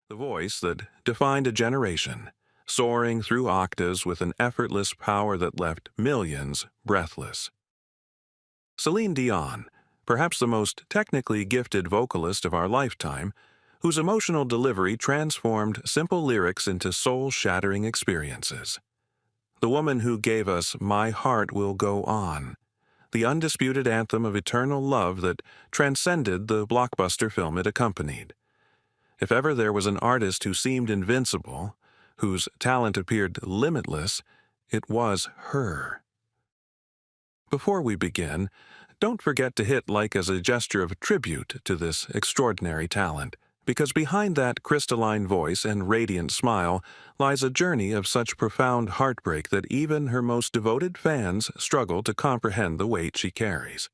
the voice that defined a generation, soaring through octaves with an effortless power that left millions breathless. Celine Dion, perhaps the most technically gifted vocalist of our lifetime, whose emotional delivery transformed simple lyrics into soul-shattering experiences. The woman who gave us My Heart Will Go On, the undisputed anthem of eternal love that transcended the blockbuster film it accompanied. If ever there was an artist who seemed invincible, whose talent appeared limitless, it was her. Before we begin, don't forget to hit like as a gesture of tribute to this extraordinary talent, because behind that crystalline voice and radiant smile lies a journey of such profound heartbreak that even her most devoted fans struggle to comprehend the weight she carries.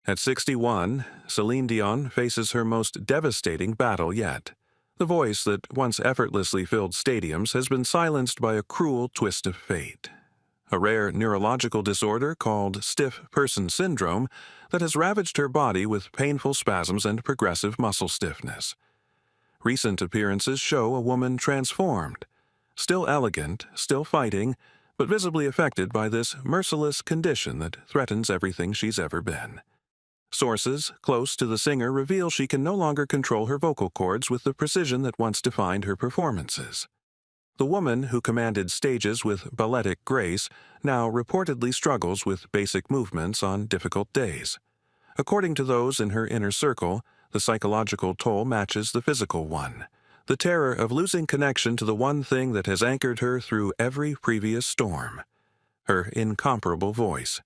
At 61, Celine Dion faces her most devastating battle yet. The voice that once effortlessly filled stadiums has been silenced by a cruel twist of fate. A rare neurological disorder called stiff person syndrome that has ravaged her body with painful spasms and progressive muscle stiffness. Recent appearances show a woman transformed, still elegant, still fighting, but visibly affected by this merciless condition that threatens everything she's ever been. Sources close to the singer reveal she can no longer control her vocal cords with the precision that once defined her performances. The woman who commanded stages with balletic grace now reportedly struggles with basic movements on difficult days. According to those in her inner circle, the psychological toll matches the physical one, the terror of losing connection to the one thing that has anchored her through every previous storm, her incomparable voice.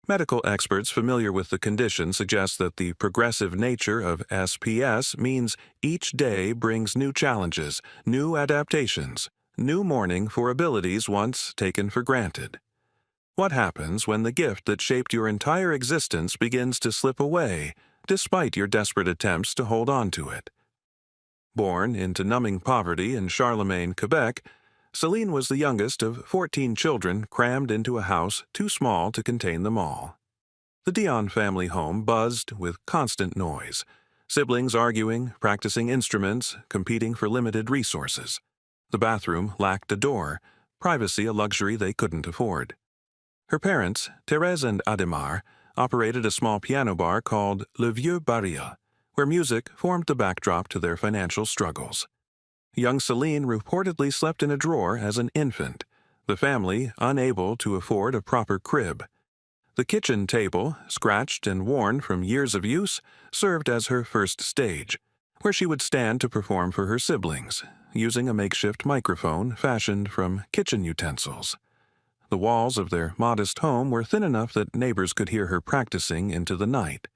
Medical experts familiar with the condition suggest that the progressive nature of SPS means each day brings new challenges, new adaptations, new mourning for abilities once taken for granted. What happens when the gift that shaped your entire existence begins to slip away, despite your desperate attempts to hold on to it? Born into numbing poverty in Charlemagne, Quebec, Celine was the youngest of 14 children crammed into a house too small to contain them all. The Dion family home buzzed with constant noise, siblings arguing, practicing instruments, competing for limited resources. The bathroom lacked a door, privacy a luxury they couldn't afford. Her parents, Thérèse and Adhémar, operated a small piano bar called Le Vieux Barilla, where music formed the backdrop to their financial struggles. Young Celine reportedly slept in a drawer as an infant, the family unable to afford a proper crib. The kitchen table, scratched and worn from years of use, served as her first stage, where she would stand to perform for her siblings, using a makeshift microphone fashioned from kitchen utensils. The walls of their modest home were thin enough that neighbors could hear her practicing into the night,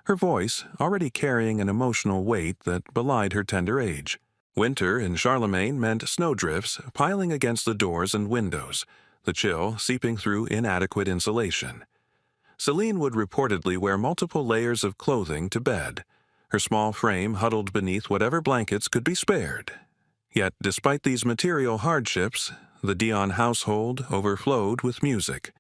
her voice already carrying an emotional weight that belied her tender age. Winter in Charlemagne meant snowdrifts piling against the doors and windows, the chill seeping through inadequate insulation. Celine would reportedly wear multiple layers of clothing to bed, her small frame huddled beneath whatever blankets could be spared. Yet, despite these material hardships, the Dion household overflowed with music.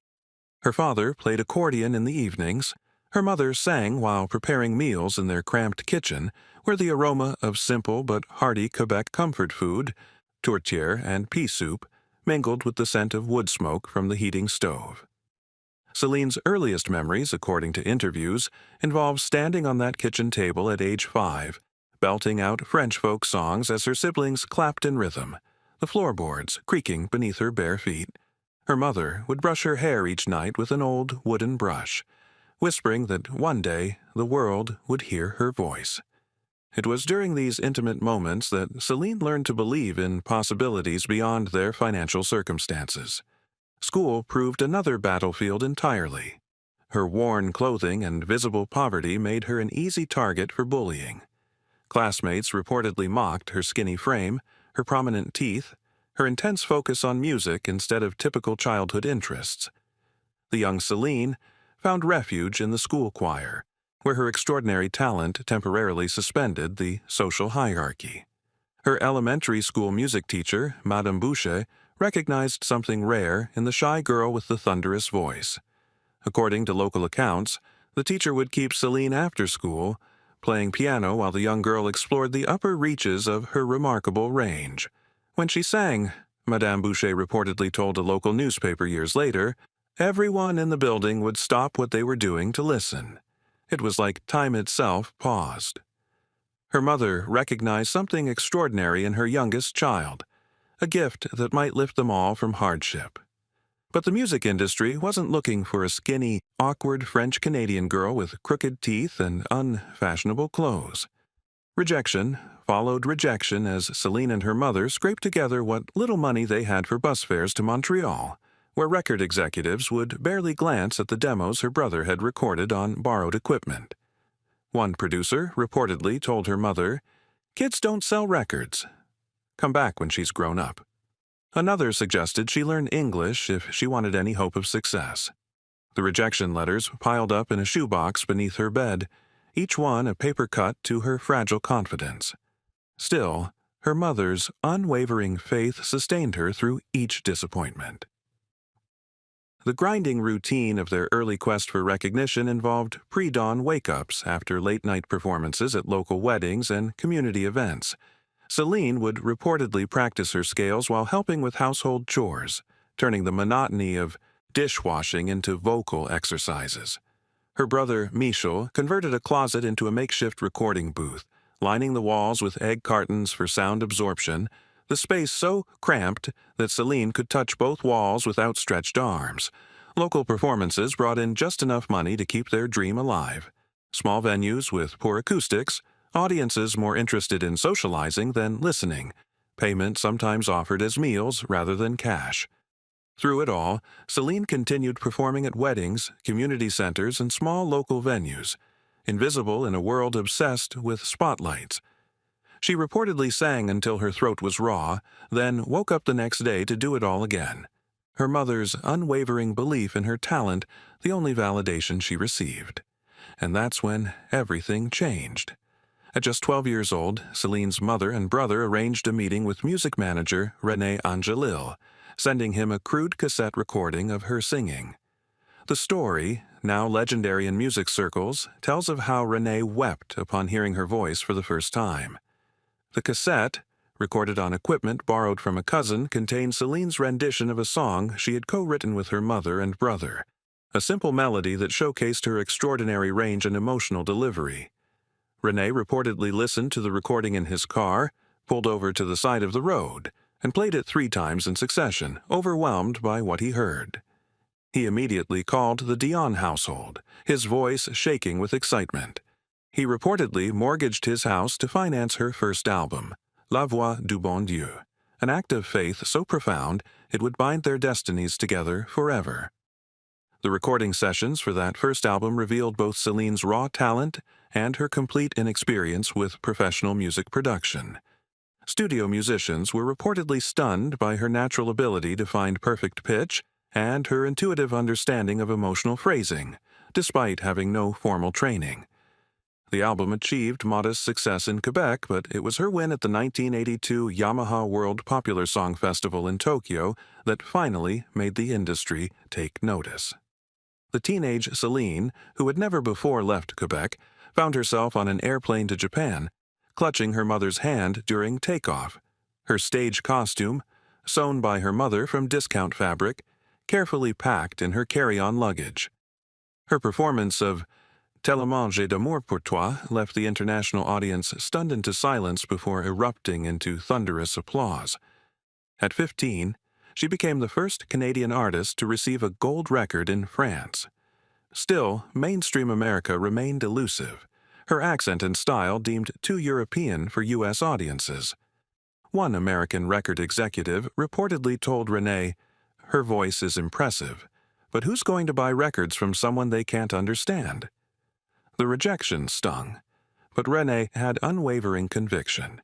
Her father played accordion in the evenings. Her mother sang while preparing meals in their cramped kitchen, where the aroma of simple but hearty Quebec comfort food, tourtière and pea soup, mingled with the scent of wood smoke from the heating stove. Celine's earliest memories, according to interviews, involve standing on that kitchen table at age 5, belting out French folk songs as her siblings clapped in rhythm, the floorboards creaking beneath her bare feet. Her mother would brush her hair each night with an old wooden brush, whispering that one day the world would hear her voice. It was during these intimate moments that Celine learned to believe in possibilities beyond their financial circumstances. School proved another battlefield entirely. Her worn clothing and visible poverty made her an easy target for bullying. Classmates reportedly mocked her skinny frame, her prominent teeth, her intense focus on music instead of typical childhood interests. The young Celine found refuge in the school choir, where her extraordinary talent temporarily suspended the social hierarchy. Her elementary school music teacher, Madame Boucher, recognized something rare in the shy girl with the thunderous voice. According to local accounts, the teacher would keep Celine after school, playing piano while the young girl explored the upper reaches of her remarkable range. When she sang, Madame Boucher reportedly told a local newspaper years later, everyone in the building would stop what they were doing to listen. It was like time itself paused. Her mother recognized something extraordinary in her youngest child, a gift that might lift them all from hardship. But the music industry wasn't looking for a skinny, awkward French-Canadian girl with crooked teeth and unfashionable clothes. Rejection followed rejection as Celine and her mother scraped together what little money they had for bus fares to Montreal, where record executives would barely glance at the demos her brother had recorded on borrowed equipment. One producer reportedly told her mother, "Kids don't sell records. Come back when she's grown up." Another suggested she learn English if she wanted any hope of success. The rejection letters piled up in a shoebox beneath her bed, each one a paper cut to her fragile confidence. Still, her mother's unwavering faith sustained her through each disappointment. The grinding routine of their early quest for recognition involved pre-dawn wake-ups after late-night performances at local weddings and community events. Celine would reportedly practice her scales while helping with household chores, turning the monotony of dishwashing into vocal exercises. Her brother, Michel, converted a closet into a makeshift recording booth, lining the walls with egg cartons for sound absorption, the space so cramped that Celine could touch both walls with outstretched arms. Local performances brought in just enough money to keep their dream alive. Small venues with poor acoustics, audiences more interested in socializing than listening, payment sometimes offered as meals rather than cash. Through it all, Celine continued performing at weddings, community centers, and small local venues, invisible in a world obsessed with spotlights. She reportedly sang until her throat was raw, then woke up the next day to do it all again. Her mother's unwavering belief in her talent, the only validation she received. And that's when everything changed. At just 12 years old, Celine's mother and brother arranged a meeting with music manager René Angelil, sending him a crude cassette recording of her singing. The story, now legendary in music circles, tells of how René wept upon hearing her voice for the first time. The cassette, recorded on equipment borrowed from a cousin, contained Celine's rendition of a song she had co-written with her mother and brother, a simple melody that showcased her extraordinary range and emotional delivery. René reportedly listened to the recording in his car, pulled over to the side of the road, and played it 3 times in succession, overwhelmed by what he heard. He immediately called the Dion household, his voice shaking with excitement. He reportedly mortgaged his house to finance her first album, La Voix du Bon Dieu, an act of faith so profound it would bind their destinies together forever. The recording sessions for that first album revealed both Celine's raw talent and her complete inexperience with professional music production. Studio musicians were reportedly stunned by her natural ability to find perfect pitch and her intuitive understanding of emotional phrasing, despite having no formal training. The album achieved modest success in Quebec, but it was her win at the 1982 Yamaha World Popular Song Festival in Tokyo that finally made the industry take notice. The teenage Celine, who had never before left Quebec, found herself on an airplane to Japan, clutching her mother's hand during takeoff. Her stage costume, sewn by her mother from discount fabric, carefully packed in her carry-on luggage. Her performance of Tellement j'ai d'amour pour toi left the international audience stunned into silence before erupting into thunderous applause. At 15, she became the first Canadian artist to receive a gold record in France. Still, mainstream America remained elusive, her accent and style deemed too European for U.S. audiences. One American record executive reportedly told René, "Her voice is impressive, but who's going to buy records from someone they can't understand?" The rejection stung, but René had unwavering conviction.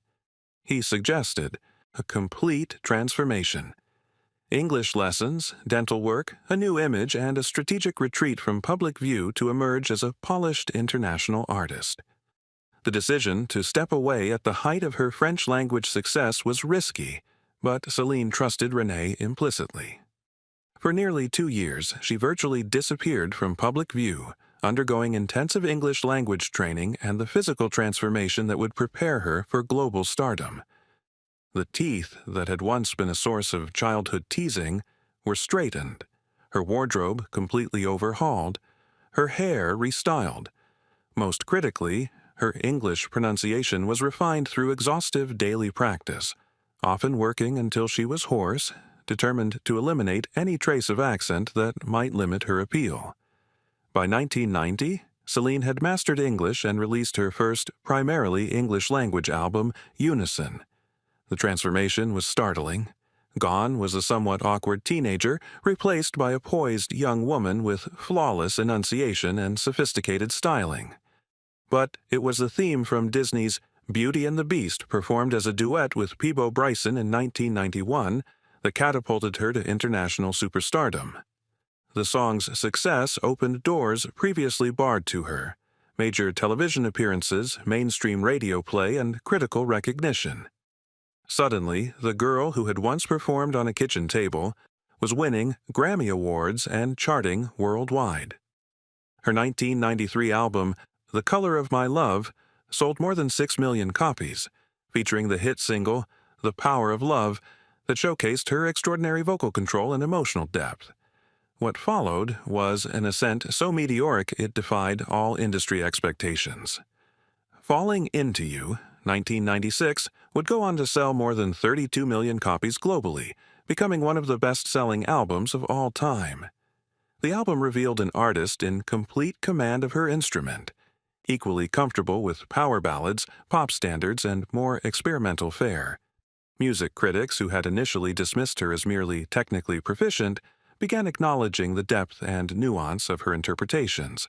He suggested a complete transformation. English lessons, dental work, a new image, and a strategic retreat from public view to emerge as a polished international artist. The decision to step away at the height of her French-language success was risky, but Celine trusted René implicitly. For nearly 2 years, she virtually disappeared from public view, undergoing intensive English language training and the physical transformation that would prepare her for global stardom. The teeth that had once been a source of childhood teasing were straightened, her wardrobe completely overhauled, her hair restyled. Most critically, her English pronunciation was refined through exhaustive daily practice, often working until she was hoarse, determined to eliminate any trace of accent that might limit her appeal. By 1990, Celine had mastered English and released her first primarily English-language album, Unison. The transformation was startling. Gone was a somewhat awkward teenager, replaced by a poised young woman with flawless enunciation and sophisticated styling. But it was the theme from Disney's Beauty and the Beast, performed as a duet with Peabo Bryson in 1991, that catapulted her to international superstardom. The song's success opened doors previously barred to her: major television appearances, mainstream radio play, and critical recognition. Suddenly, the girl who had once performed on a kitchen table was winning Grammy Awards and charting worldwide. Her 1993 album, The Color of My Love, sold more than 6 million copies, featuring the hit single, The Power of Love, that showcased her extraordinary vocal control and emotional depth. What followed was an ascent so meteoric it defied all industry expectations. Falling Into You, 1996, would go on to sell more than 32 million copies globally, becoming one of the best-selling albums of all time. The album revealed an artist in complete command of her instrument, equally comfortable with power ballads, pop standards, and more experimental fare. Music critics, who had initially dismissed her as merely technically proficient, began acknowledging the depth and nuance of her interpretations.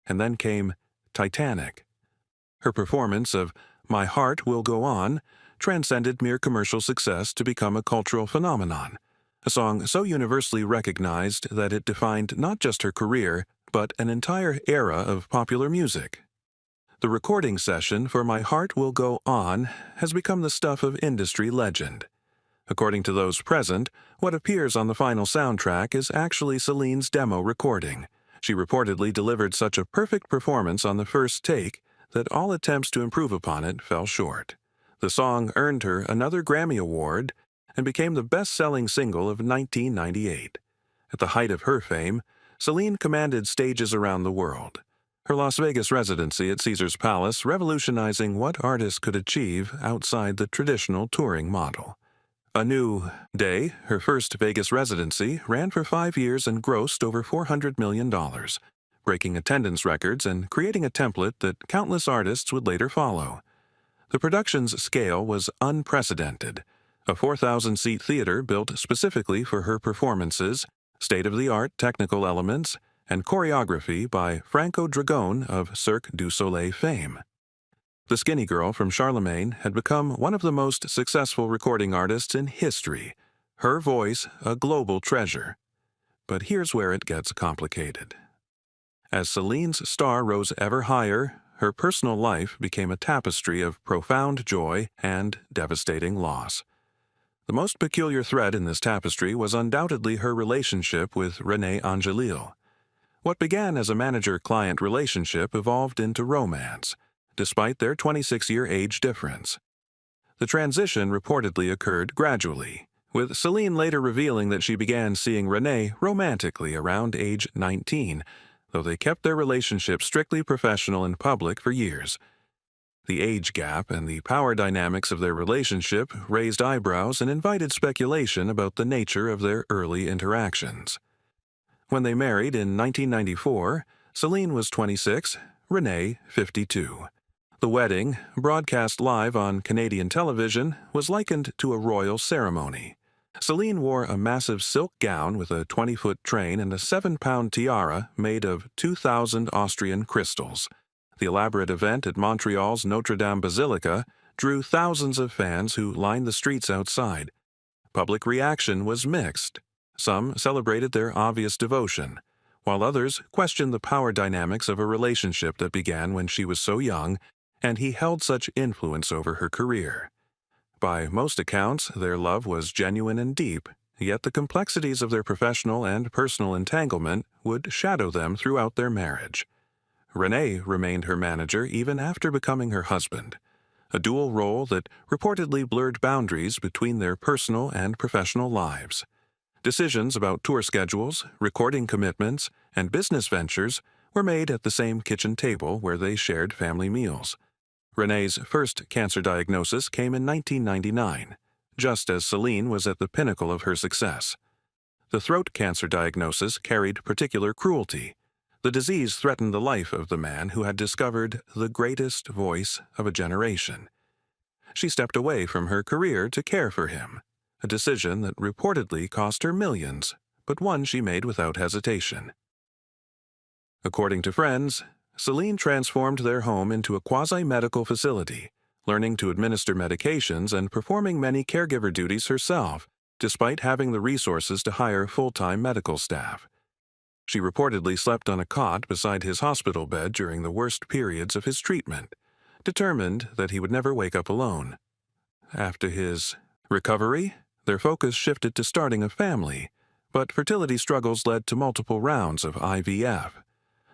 And then came Titanic. Her performance of My Heart Will Go On transcended mere commercial success to become a cultural phenomenon, a song so universally recognized that it defined not just her career, but an entire era of popular music. The recording session for My Heart Will Go On has become the stuff of industry legend. According to those present, what appears on the final soundtrack is actually Celine's demo recording. She reportedly delivered such a perfect performance on the first take that all attempts to improve upon it fell short. The song earned her another Grammy Award and became the best-selling single of 1998. At the height of her fame, Celine commanded stages around the world. Her Las Vegas residency at Caesar's Palace revolutionizing what artists could achieve outside the traditional touring model. A New Day, her first Vegas residency, ran for 5 years and grossed over $400 million, breaking attendance records and creating a template that countless artists would later follow. The production's scale was unprecedented. A 4,000-seat theater built specifically for her performances, state-of-the-art technical elements, and choreography by Franco Dragone of Cirque du Soleil fame. The skinny girl from Charlemagne had become one of the most successful recording artists in history, her voice a global treasure. But here's where it gets complicated. As Celine's star rose ever higher, her personal life became a tapestry of profound joy and devastating loss. The most peculiar thread in this tapestry was undoubtedly her relationship with René Angelil. What began as a manager-client relationship evolved into romance, despite their 26-year age difference. The transition reportedly occurred gradually, with Celine later revealing that she began seeing René romantically around age 19, though they kept their relationship strictly professional in public for years. The age gap and the power dynamics of their relationship raised eyebrows and invited speculation about the nature of their early interactions. When they married in 1994, Celine was 26, René 52. The wedding, broadcast live on Canadian television, was likened to a royal ceremony. Celine wore a massive silk gown with a 20-foot train and a 7-pound tiara made of 2,000 Austrian crystals. The elaborate event at Montreal's Notre Dame Basilica drew thousands of fans who lined the streets outside. Public reaction was mixed. Some celebrated their obvious devotion, while others questioned the power dynamics of a relationship that began when she was so young and he held such influence over her career. By most accounts, their love was genuine and deep, yet the complexities of their professional and personal entanglement would shadow them throughout their marriage. Renee remained her manager even after becoming her husband, a dual role that reportedly blurred boundaries between their personal and professional lives. Decisions about tour schedules, recording commitments, and business ventures were made at the same kitchen table where they shared family meals. Renee's first cancer diagnosis came in 1999, just as Celine was at the pinnacle of her success. The throat cancer diagnosis carried particular cruelty. The disease threatened the life of the man who had discovered the greatest voice of a generation. She stepped away from her career to care for him, a decision that reportedly cost her millions, but one she made without hesitation. According to friends, Celine transformed their home into a quasi-medical facility, learning to administer medications and performing many caregiver duties herself, despite having the resources to hire full-time medical staff. She reportedly slept on a cot beside his hospital bed during the worst periods of his treatment, determined that he would never wake up alone. After his recovery, their focus shifted to starting a family, but fertility struggles led to multiple rounds of IVF.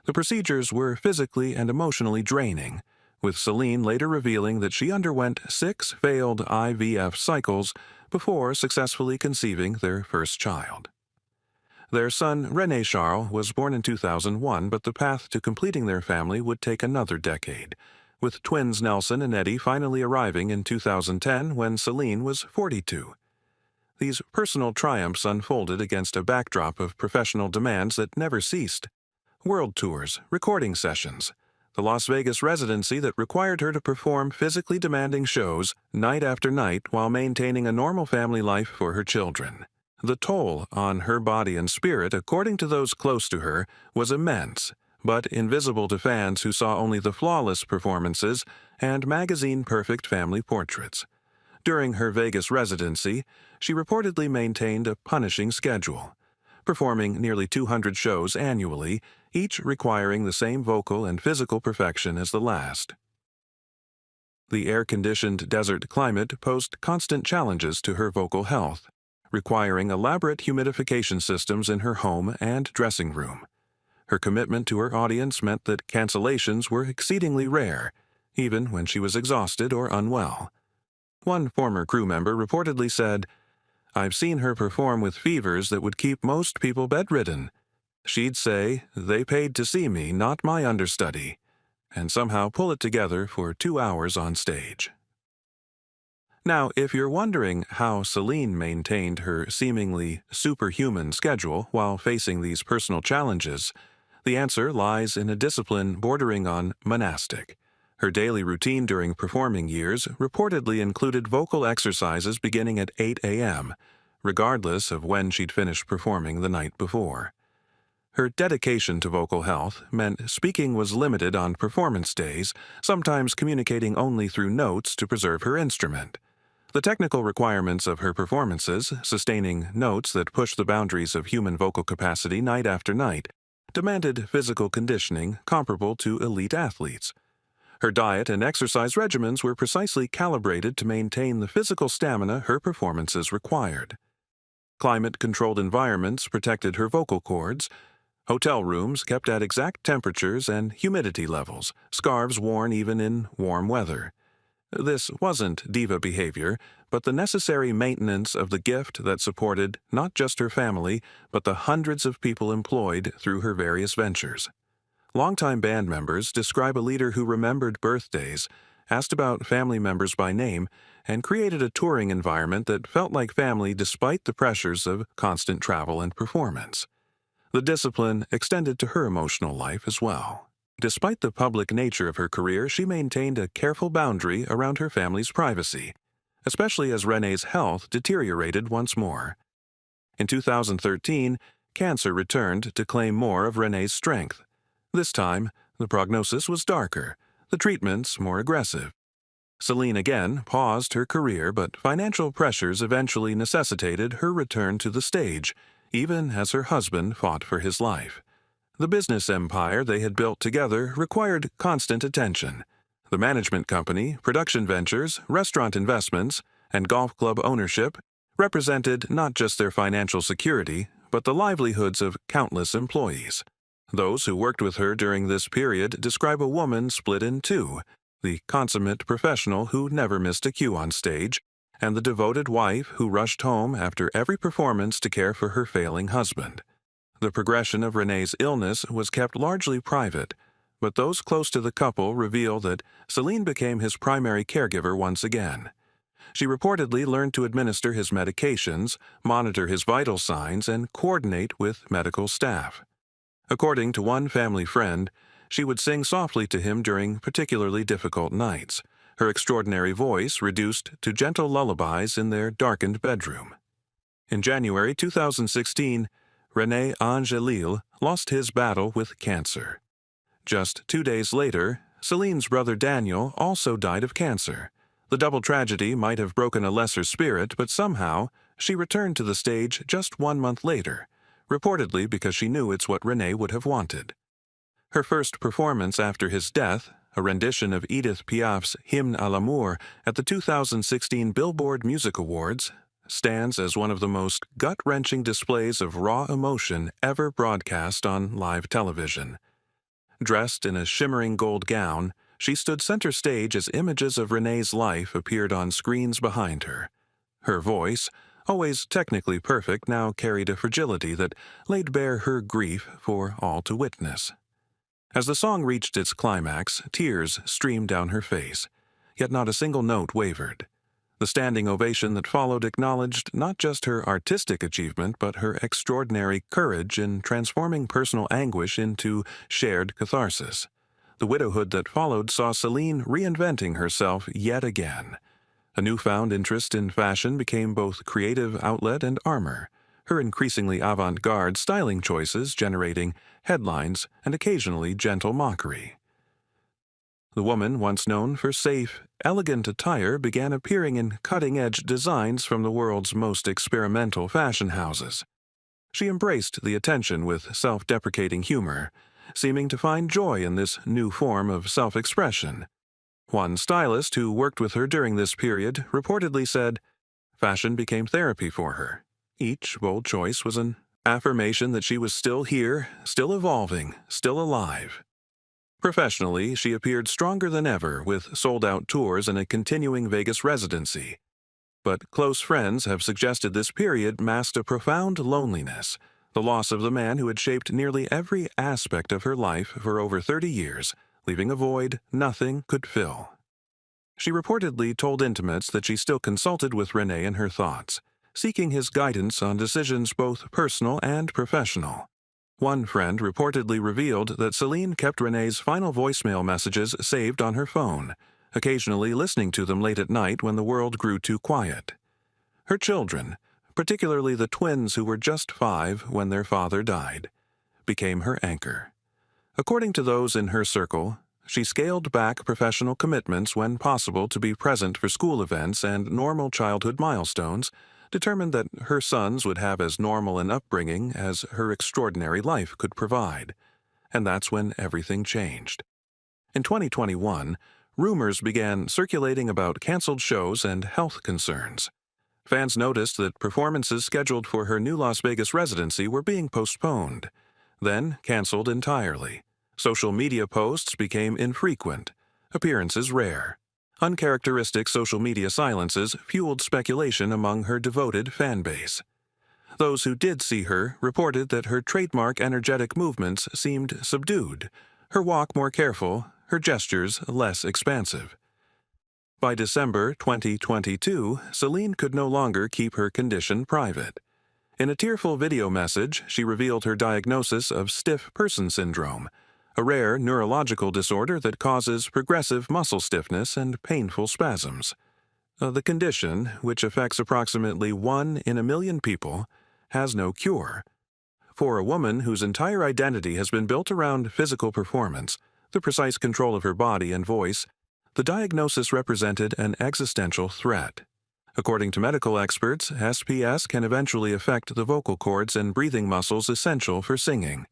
The procedures were physically and emotionally draining, with Celine later revealing that she underwent 6 failed IVF cycles before successfully conceiving their first child. Their son, René Charles, was born in 2001, but the path to completing their family would take another decade, with twins Nelson and Eddie finally arriving in 2010 when Celine was 42. These personal triumphs unfolded against a backdrop of professional demands that never ceased. World tours, recording sessions, the Las Vegas residency that required her to perform physically demanding shows night after night while maintaining a normal family life for her children. The toll on her body and spirit, according to those close to her, was immense, but invisible to fans who saw only the flawless performances and magazine-perfect family portraits. During her Vegas residency, she reportedly maintained a punishing schedule, performing nearly 200 shows annually, each requiring the same vocal and physical perfection as the last. The air-conditioned desert climate posed constant challenges to her vocal health, requiring elaborate humidification systems in her home and dressing room. Her commitment to her audience meant that cancellations were exceedingly rare, even when she was exhausted or unwell. One former crew member reportedly said, "I've seen her perform with fevers that would keep most people bedridden. She'd say, 'They paid to see me, not my understudy,' and somehow pull it together for 2 hours on stage." Now, if you're wondering how Celine maintained her seemingly superhuman schedule while facing these personal challenges, the answer lies in a discipline bordering on monastic. Her daily routine during performing years reportedly included vocal exercises beginning at 8 a.m., regardless of when she'd finished performing the night before. Her dedication to vocal health meant speaking was limited on performance days, sometimes communicating only through notes to preserve her instrument. The technical requirements of her performances, sustaining notes that push the boundaries of human vocal capacity night after night, demanded physical conditioning comparable to elite athletes. Her diet and exercise regimens were precisely calibrated to maintain the physical stamina her performances required. Climate-controlled environments protected her vocal cords. Hotel rooms kept at exact temperatures and humidity levels, scarves worn even in warm weather. This wasn't diva behavior, but the necessary maintenance of the gift that supported not just her family, but the hundreds of people employed through her various ventures. Longtime band members describe a leader who remembered birthdays, asked about family members by name, and created a touring environment that felt like family despite the pressures of constant travel and performance. The discipline extended to her emotional life as well. Despite the public nature of her career, she maintained a careful boundary around her family's privacy, especially as René's health deteriorated once more. In 2013, cancer returned to claim more of René's strength. This time, the prognosis was darker, the treatments more aggressive. Celine again paused her career, but financial pressures eventually necessitated her return to the stage, even as her husband fought for his life. The business empire they had built together required constant attention. The management company, production ventures, restaurant investments, and golf club ownership represented not just their financial security, but the livelihoods of countless employees. Those who worked with her during this period describe a woman split in two: the consummate professional who never missed a cue on stage, and the devoted wife who rushed home after every performance to care for her failing husband. The progression of René's illness was kept largely private, but those close to the couple reveal that Celine became his primary caregiver once again. She reportedly learned to administer his medications, monitor his vital signs, and coordinate with medical staff. According to one family friend, she would sing softly to him during particularly difficult nights, her extraordinary voice reduced to gentle lullabies in their darkened bedroom. In January 2016, René Angelil lost his battle with cancer. Just 2 days later, Celine's brother Daniel also died of cancer. The double tragedy might have broken a lesser spirit, but somehow she returned to the stage just 1 month later, reportedly because she knew it's what René would have wanted. Her first performance after his death, a rendition of Edith Piaf's Hymne à l'amour at the 2016 Billboard Music Awards, stands as one of the most gut-wrenching displays of raw emotion ever broadcast on live television. Dressed in a shimmering gold gown, she stood center stage as images of René's life appeared on screens behind her. Her voice, always technically perfect, now carried a fragility that laid bare her grief for all to witness. As the song reached its climax, tears streamed down her face, yet not a single note wavered. The standing ovation that followed acknowledged not just her artistic achievement but her extraordinary courage in transforming personal anguish into shared catharsis. The widowhood that followed saw Celine reinventing herself yet again. A newfound interest in fashion became both creative outlet and armor, her increasingly avant-garde styling choices generating headlines and occasionally gentle mockery. The woman, once known for safe, elegant attire, began appearing in cutting-edge designs from the world's most experimental fashion houses. She embraced the attention with self-deprecating humor, seeming to find joy in this new form of self-expression. One stylist who worked with her during this period reportedly said, "Fashion became therapy for her. Each bold choice was an affirmation that she was still here, still evolving, still alive." Professionally, she appeared stronger than ever with sold-out tours and a continuing Vegas residency. But close friends have suggested this period masked a profound loneliness, the loss of the man who had shaped nearly every aspect of her life for over 30 years, leaving a void nothing could fill. She reportedly told intimates that she still consulted with René in her thoughts, seeking his guidance on decisions both personal and professional. One friend reportedly revealed that Celine kept René's final voicemail messages saved on her phone, occasionally listening to them late at night when the world grew too quiet. Her children, particularly the twins who were just 5 when their father died, became her anchor. According to those in her circle, she scaled back professional commitments when possible to be present for school events and normal childhood milestones, determined that her sons would have as normal an upbringing as her extraordinary life could provide. And that's when everything changed. In 2021, rumors began circulating about canceled shows and health concerns. Fans noticed that performances scheduled for her new Las Vegas residency were being postponed, then canceled entirely. Social media posts became infrequent, appearances rare. Uncharacteristic social media silences fueled speculation among her devoted fan base. Those who did see her reported that her trademark energetic movements seemed subdued, her walk more careful, her gestures less expansive. By December 2022, Celine could no longer keep her condition private. In a tearful video message, she revealed her diagnosis of stiff person syndrome, a rare neurological disorder that causes progressive muscle stiffness and painful spasms. The condition, which affects approximately 1 in a million people, has no cure. For a woman whose entire identity has been built around physical performance, the precise control of her body and voice, the diagnosis represented an existential threat. According to medical experts, SPS can eventually affect the vocal cords and breathing muscles essential for singing.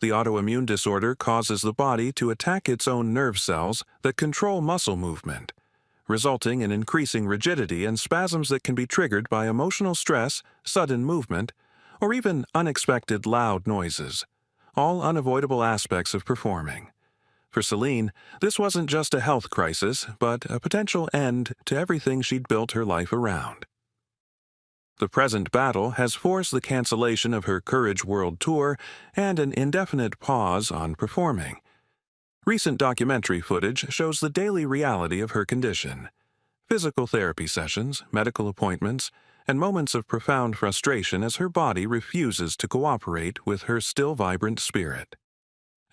The autoimmune disorder causes the body to attack its own nerve cells that control muscle movement, resulting in increasing rigidity and spasms that can be triggered by emotional stress, sudden movement, or even unexpected loud noises, all unavoidable aspects of performing. For Celine, this wasn't just a health crisis, but a potential end to everything she'd built her life around. The present battle has forced the cancellation of her Courage World Tour and an indefinite pause on performing. Recent documentary footage shows the daily reality of her condition. Physical therapy sessions, medical appointments, and moments of profound frustration as her body refuses to cooperate with her still vibrant spirit.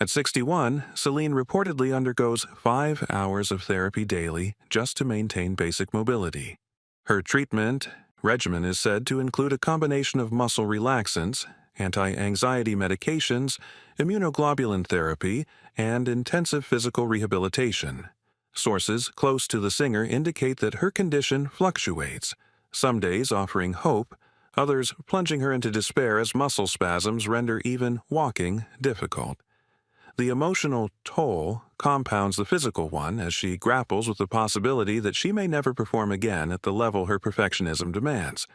At 61, Celine reportedly undergoes 5 hours of therapy daily just to maintain basic mobility. Her treatment regimen is said to include a combination of muscle relaxants, anti-anxiety medications, immunoglobulin therapy, and intensive physical rehabilitation. Sources close to the singer indicate that her condition fluctuates, some days offering hope, others plunging her into despair as muscle spasms render even walking difficult. The emotional toll compounds the physical one as she grapples with the possibility that she may never perform again at the level her perfectionism demands.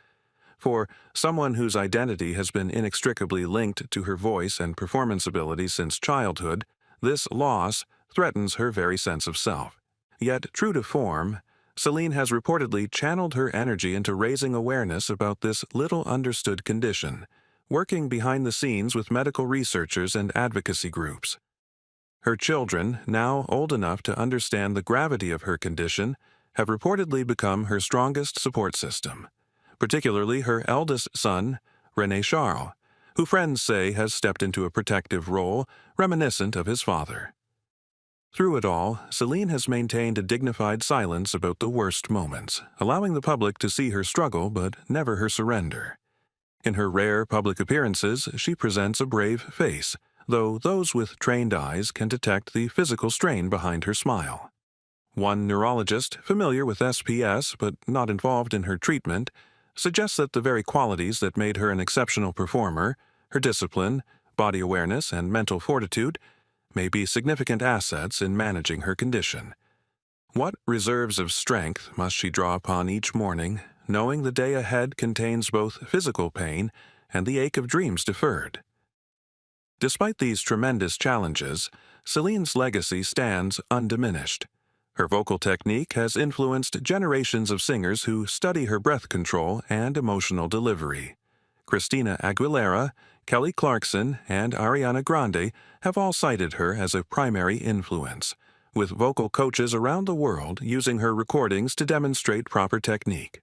For someone whose identity has been inextricably linked to her voice and performance ability since childhood, this loss threatens her very sense of self. Yet, true to form, Celine has reportedly channeled her energy into raising awareness about this little understood condition, working behind the scenes with medical researchers and advocacy groups. Her children, now old enough to understand the gravity of her condition, have reportedly become her strongest support system, particularly her eldest son, René Charles, who friends say has stepped into a protective role reminiscent of his father. Through it all, Celine has maintained a dignified silence about the worst moments, allowing the public to see her struggle but never her surrender. In her rare public appearances, she presents a brave face, though those with trained eyes can detect the physical strain behind her smile. One neurologist, familiar with SPS but not involved in her treatment, suggests that the very qualities that made her an exceptional performer, her discipline, body awareness, and mental fortitude, may be significant assets in managing her condition. What reserves of strength must she draw upon each morning, knowing the day ahead contains both physical pain and the ache of dreams deferred? Despite these tremendous challenges, Celine's legacy stands undiminished. Her vocal technique has influenced generations of singers who study her breath control and emotional delivery. Christina Aguilera, Kelly Clarkson, and Ariana Grande have all cited her as a primary influence, with vocal coaches around the world using her recordings to demonstrate proper technique.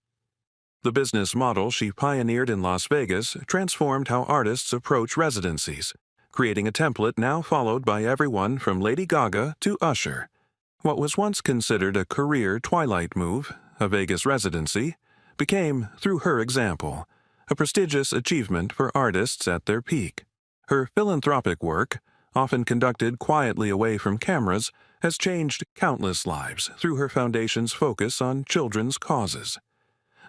The business model she pioneered in Las Vegas transformed how artists approach residencies, creating a template now followed by everyone from Lady Gaga to Usher. What was once considered a career twilight move, a Vegas residency, became, through her example, a prestigious achievement for artists at their peak. Her philanthropic work, often conducted quietly away from cameras, has changed countless lives through her foundation's focus on children's causes.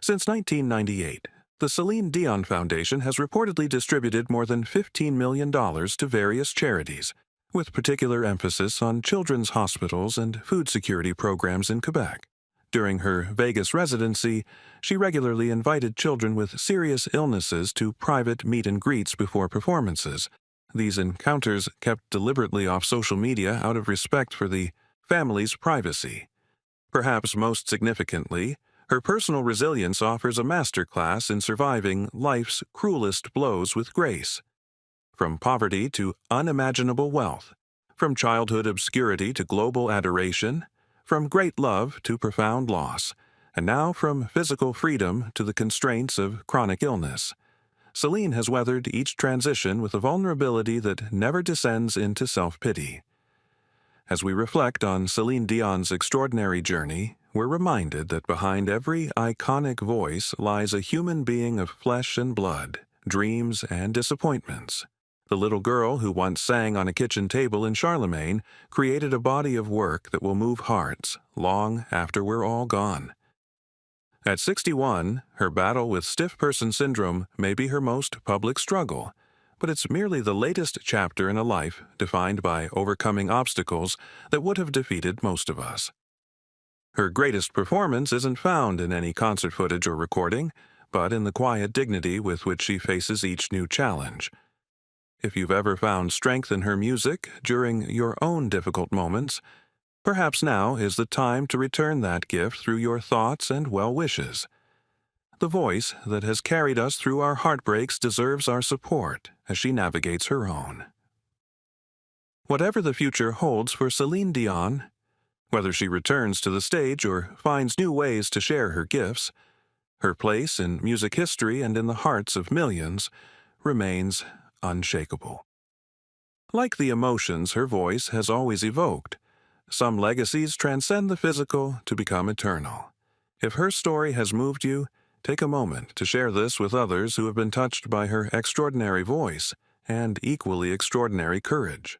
Since 1998, the Celine Dion Foundation has reportedly distributed more than $15 million to various charities, with particular emphasis on children's hospitals and food security programs in Quebec. During her Vegas residency, she regularly invited children with serious illnesses to private meet and greets before performances. These encounters kept deliberately off social media out of respect for the family's privacy. Perhaps most significantly, her personal resilience offers a masterclass in surviving life's cruelest blows with grace. From poverty to unimaginable wealth, from childhood obscurity to global adoration, from great love to profound loss, and now from physical freedom to the constraints of chronic illness, Celine has weathered each transition with a vulnerability that never descends into self-pity. As we reflect on Celine Dion's extraordinary journey, we're reminded that behind every iconic voice lies a human being of flesh and blood, dreams and disappointments. The little girl who once sang on a kitchen table in Charlemagne created a body of work that will move hearts long after we're all gone. At 61, her battle with stiff person syndrome may be her most public struggle, but it's merely the latest chapter in a life defined by overcoming obstacles that would have defeated most of us. Her greatest performance isn't found in any concert footage or recording, but in the quiet dignity with which she faces each new challenge. If you've ever found strength in her music during your own difficult moments, perhaps now is the time to return that gift through your thoughts and well wishes. The voice that has carried us through our heartbreaks deserves our support as she navigates her own. Whatever the future holds for Celine Dion, whether she returns to the stage or finds new ways to share her gifts, her place in music history and in the hearts of millions remains unshakable. Like the emotions her voice has always evoked, some legacies transcend the physical to become eternal. If her story has moved you, take a moment to share this with others who have been touched by her extraordinary voice and equally extraordinary courage.